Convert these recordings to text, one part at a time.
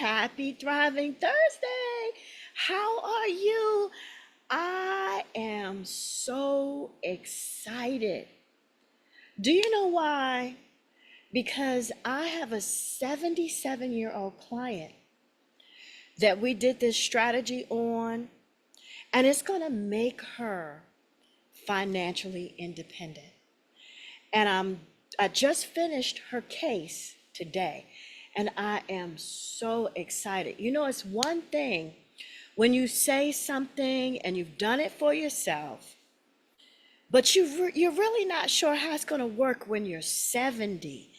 Happy Thriving Thursday. How are you? I am so excited. Do you know why? Because I have a 77-year-old client that we did this strategy on, and it's going to make her financially independent. And I just finished her case today, and I am so excited. You know, it's one thing when you say something and you've done it for yourself, but you're really not sure how it's going to work when you're 70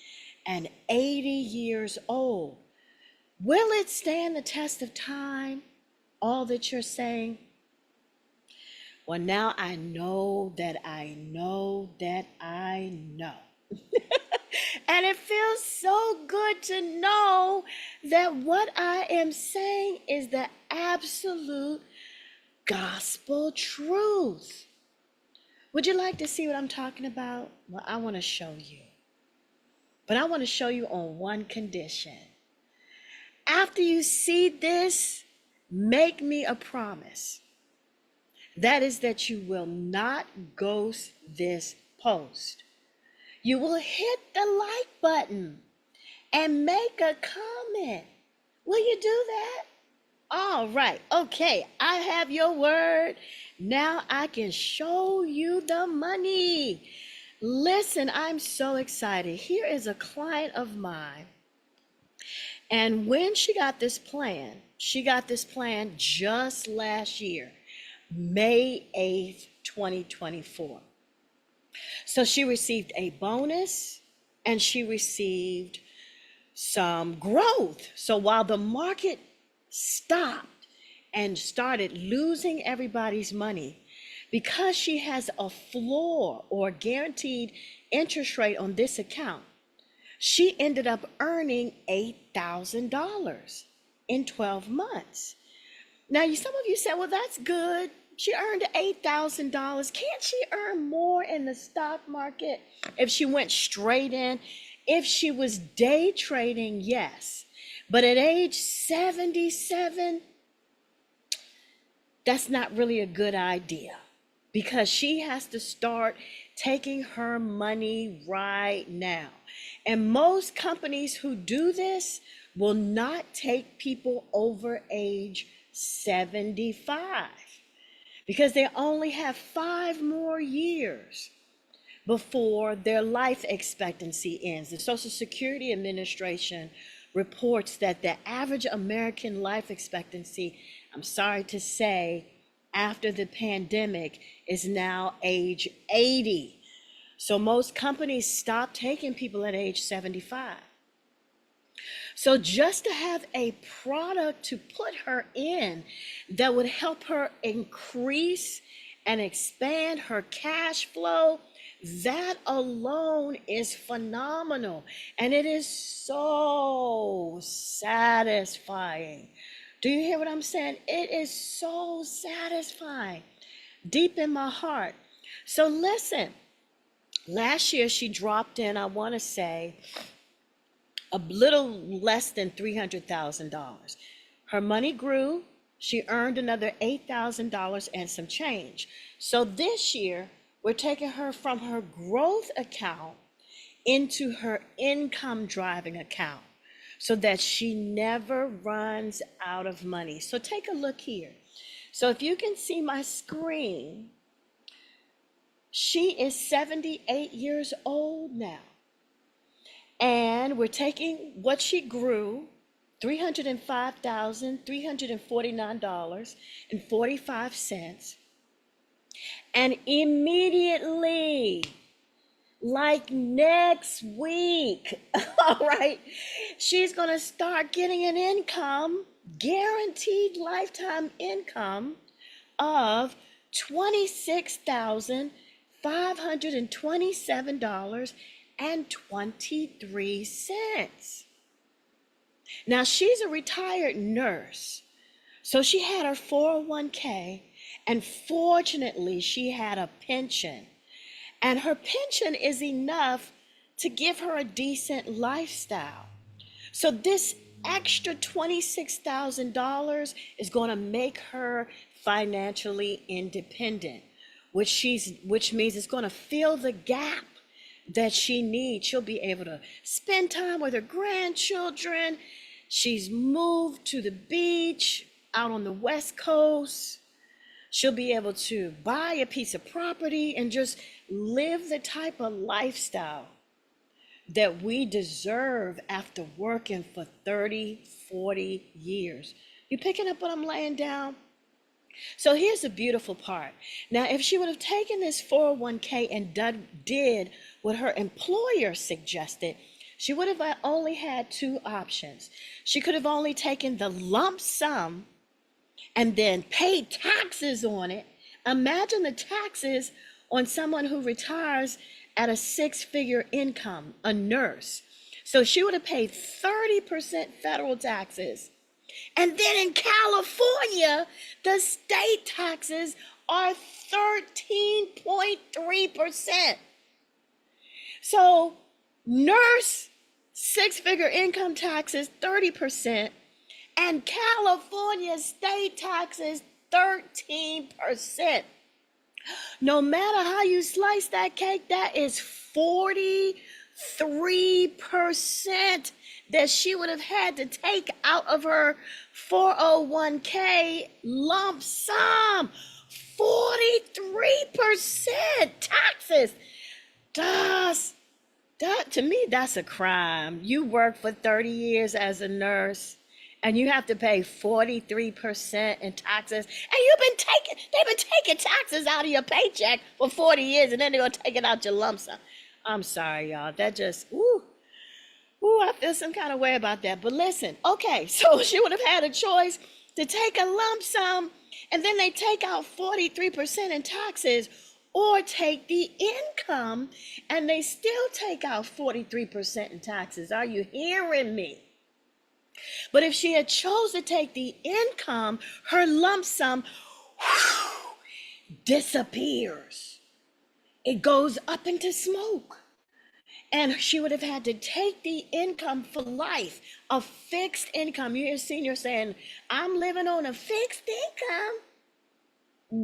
and 80 years old. Will it stand the test of time, all that you're saying? Well, now I know that I know that I know. And it feels so good to know that what I am saying is the absolute gospel truth. Would you like to see what I'm talking about? Well, I want to show you. But I want to show you on one condition. After you see this, make me a promise. That is that you will not ghost this post. You will hit the like button and make a comment. Will you do that? All right. Okay. I have your word. Now I can show you the money. Listen, I'm so excited. Here is a client of mine. And when she got this plan just last year, May 8th, 2024. So she received a bonus and she received some growth. So while the market stopped and started losing everybody's money, because she has a floor or guaranteed interest rate on this account, she ended up earning $8,000 in 12 months. Now, some of you said, well, that's good. She earned $8,000. Can't she earn more in the stock market if she went straight in? If she was day trading, yes. But at age 77, that's not really a good idea because she has to start taking her money right now. And most companies who do this will not take people over age 75 because they only have 5 more years before their life expectancy ends. The Social Security Administration reports that the average American life expectancy, I'm sorry to say, after the pandemic is now age 80. So most companies stop taking people at age 75. So just to have a product to put her in that would help her increase and expand her cash flow, that alone is phenomenal. And it is so satisfying. Do you hear what I'm saying? It is so satisfying deep in my heart. So listen, last year she dropped in, I want to say, a little less than $300,000. Her money grew. She earned another $8,000 and some change. So this year, we're taking her from her growth account into her income driving account so that she never runs out of money. So take a look here. So if you can see my screen, she is 78 years old now. And we're taking what she grew, $305,349.45. And immediately, like next week, all right, she's going to start getting an income, guaranteed lifetime income of $26,527.23. Now, she's a retired nurse, so she had her 401k, and fortunately, she had a pension. And her pension is enough to give her a decent lifestyle. So this extra $26,000 is going to make her financially independent, which means it's going to fill the gap that she needs. She'll be able to spend time with her grandchildren. She's moved to the beach out on the West Coast. She'll be able to buy a piece of property and just live the type of lifestyle that we deserve after working for 30, 40 years. You picking up what I'm laying down? So here's the beautiful part. Now, if she would have taken this 401k and did what her employer suggested, she would have only had two options. She could have only taken the lump sum and then paid taxes on it. Imagine the taxes on someone who retires at a six-figure income, a nurse. So she would have paid 30% federal taxes. And then in California, the state taxes are 13.3%. So nurse, six-figure income taxes, 30%, and California state taxes, 13%. No matter how you slice that cake, that is 43% that she would have had to take out of her 401k lump sum. 43% taxes. To me, that's a crime. You work for 30 years as a nurse and you have to pay 43% in taxes. And they've been taking taxes out of your paycheck for 40 years, and then they're gonna take it out your lump sum. I'm sorry, y'all. That just, I feel some kind of way about that. But listen, okay, so she would have had a choice to take a lump sum, and then they take out 43% in taxes, or take the income, and they still take out 43% in taxes. Are you hearing me? But if she had chose to take the income, her lump sum disappears. It goes up into smoke. And she would have had to take the income for life, a fixed income. You hear seniors saying, I'm living on a fixed income.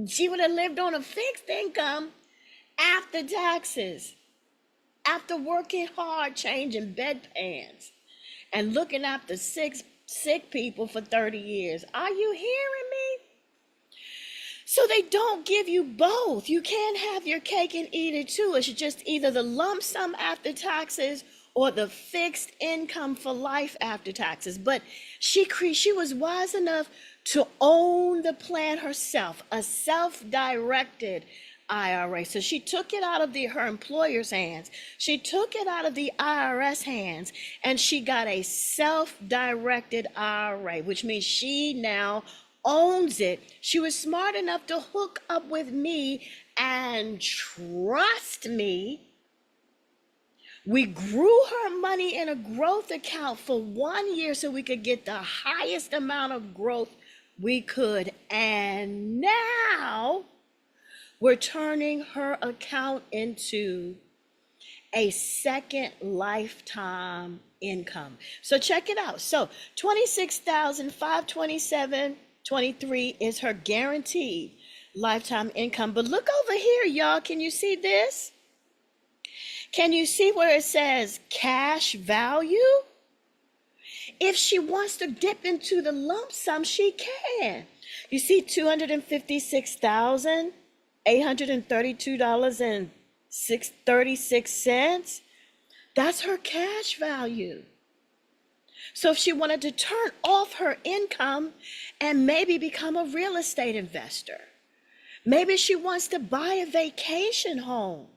She would have lived on a fixed income after taxes, after working hard, changing bedpans, and looking after sick people for 30 years. Are you hearing me? So they don't give you both. You can't have your cake and eat it too. It's just either the lump sum after taxes or the fixed income for life after taxes. But she was wise enough to own the plan herself, a self-directed IRA. So she took it out of her employer's hands. She took it out of the IRS hands, and she got a self-directed IRA, which means she now owns it. She was smart enough to hook up with me, and trust me, we grew her money in a growth account for 1 year so we could get the highest amount of growth we could. And now we're turning her account into a second lifetime income. So check it out. So $26,527.23 is her guaranteed lifetime income. But look over here, y'all. Can you see this? Can you see where it says cash value? If she wants to dip into the lump sum, she can. You see $256,832.36. That's her cash value. So if she wanted to turn off her income and maybe become a real estate investor, maybe she wants to buy a vacation home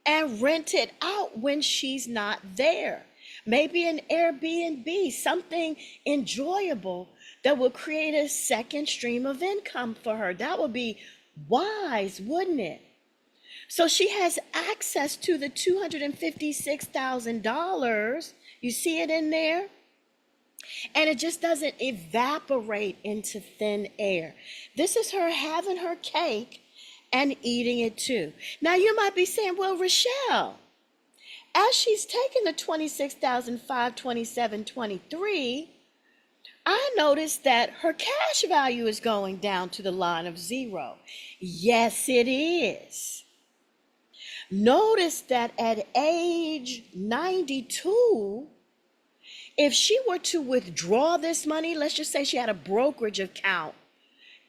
and rent it out when she's not there. Maybe an Airbnb, something enjoyable that will create a second stream of income for her. That would be wise, wouldn't it? So she has access to the $256,000. You see it in there? And it just doesn't evaporate into thin air. This is her having her cake and eating it too. Now you might be saying, well, Rochelle, as she's taking the $26,527.23, I noticed that her cash value is going down to the line of zero. Yes, it is. Notice that at age 92, if she were to withdraw this money, let's just say she had a brokerage account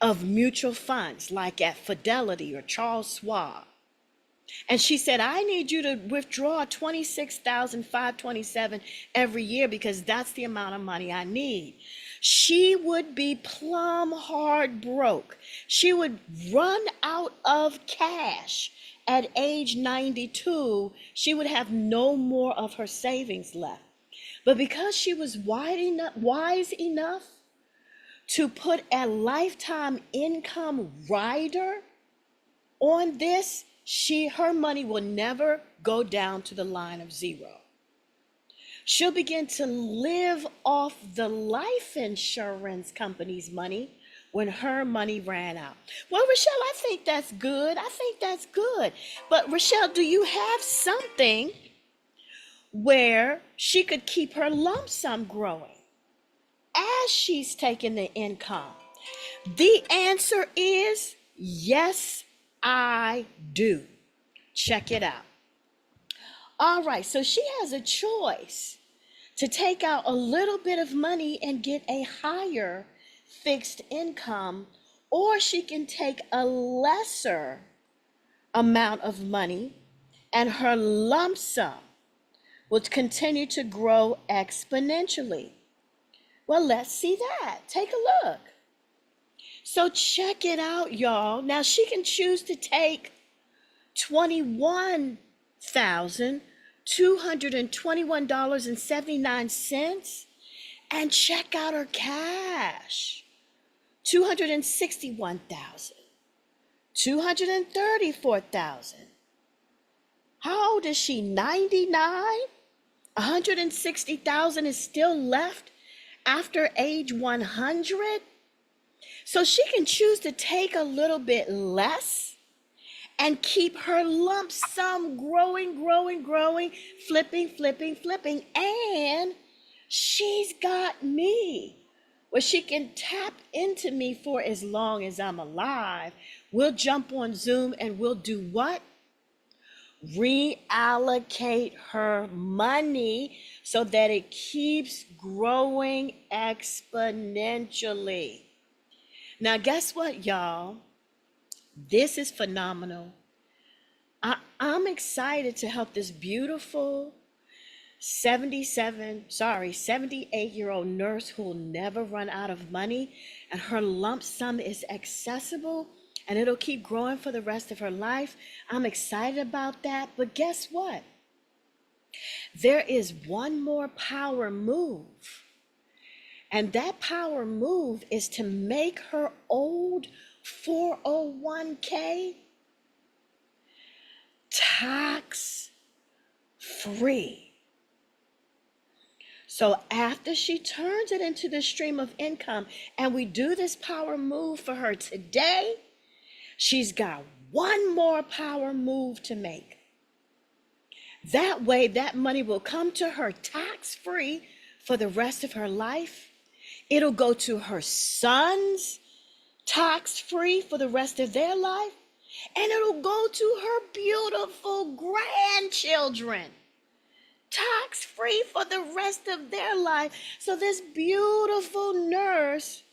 of mutual funds like at Fidelity or Charles Schwab, and she said, I need you to withdraw 26,527 every year because that's the amount of money I need. She would be plumb hard broke. She would run out of cash at age 92. She would have no more of her savings left. But because she was wise enough to put a lifetime income rider on this, her money will never go down to the line of zero. She'll begin to live off the life insurance company's money when her money ran out. Well, Rochelle, I think that's good. I think that's good. But Rochelle, do you have something where she could keep her lump sum growing as she's taking the income? The answer is yes, I do. Check it out. All right, so she has a choice to take out a little bit of money and get a higher fixed income, or she can take a lesser amount of money and her lump sum will continue to grow exponentially. Well, let's see that. Take a look. So check it out, y'all. Now she can choose to take $21,221.79 and check out her cash. $261,000, $234,000. How old is she? 99? $160,000 is still left after age 100. So she can choose to take a little bit less and keep her lump sum growing, flipping. And she's got me, where she can tap into me for as long as I'm alive. We'll jump on Zoom and we'll do what? Reallocate her money so that it keeps growing exponentially. Now, guess what,78 This is phenomenal. I'm excited to help this beautiful 78-year-old nurse who will never run out of money, and her lump sum is accessible and it'll keep growing for the rest of her life. I'm excited about that. But guess what? There is one more power move. And that power move is to make her old 401k tax free. So after she turns it into the stream of income and we do this power move for her today, she's got one more power move to make. That way, that money will come to her tax free for the rest of her life. It'll go to her sons tax free for the rest of their life. And it'll go to her beautiful grandchildren tax free for the rest of their life. So this beautiful nurse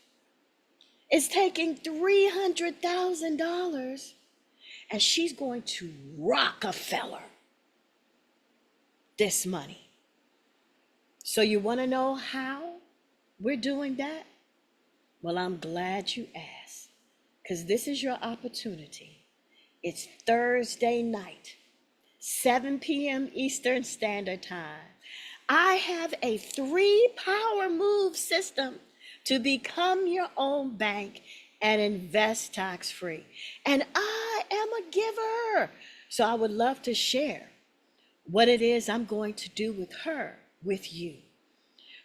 is taking $300,000 and she's going to Rockefeller this money. So you want to know how we're doing that? Well, I'm glad you asked, because this is your opportunity. It's Thursday night, 7 p.m. Eastern Standard Time. I have a 3-power move system to become your own bank and invest tax-free. And I am a giver. So I would love to share what it is I'm going to do with her, with you,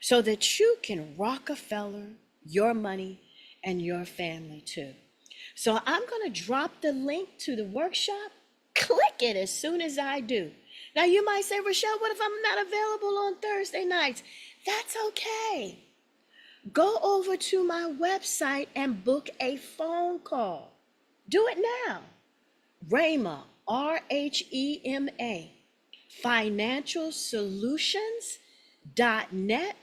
so that you can Rockefeller your money and your family too. So I'm going to drop the link to the workshop. Click it as soon as I do. Now you might say, Rochelle, what if I'm not available on Thursday nights? That's okay. Go over to my website and book a phone call. Do it now. Rhema, RHEMA, financialsolutions.net.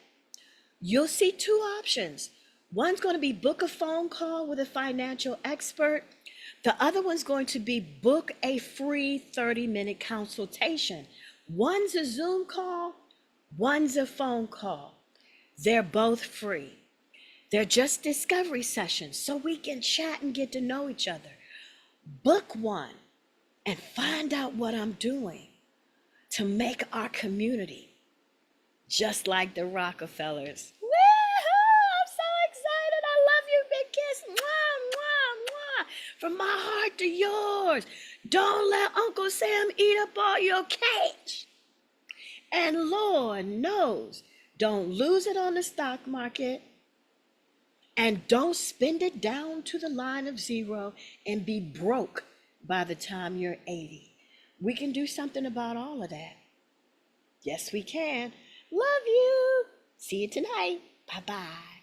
You'll see two options. One's going to be book a phone call with a financial expert. The other one's going to be book a free 30-minute consultation. One's a Zoom call, one's a phone call. They're both free. They're just discovery sessions so we can chat and get to know each other. Book one and find out what I'm doing to make our community just like the Rockefellers. Woo-hoo! I'm so excited. I love you. Big kiss. Mwah, mwah, mwah. From my heart to yours. Don't let Uncle Sam eat up all your cake. And Lord knows, don't lose it on the stock market. And don't spend it down to the line of zero and be broke by the time you're 80. We can do something about all of that. Yes, we can. Love you. See you tonight. Bye-bye.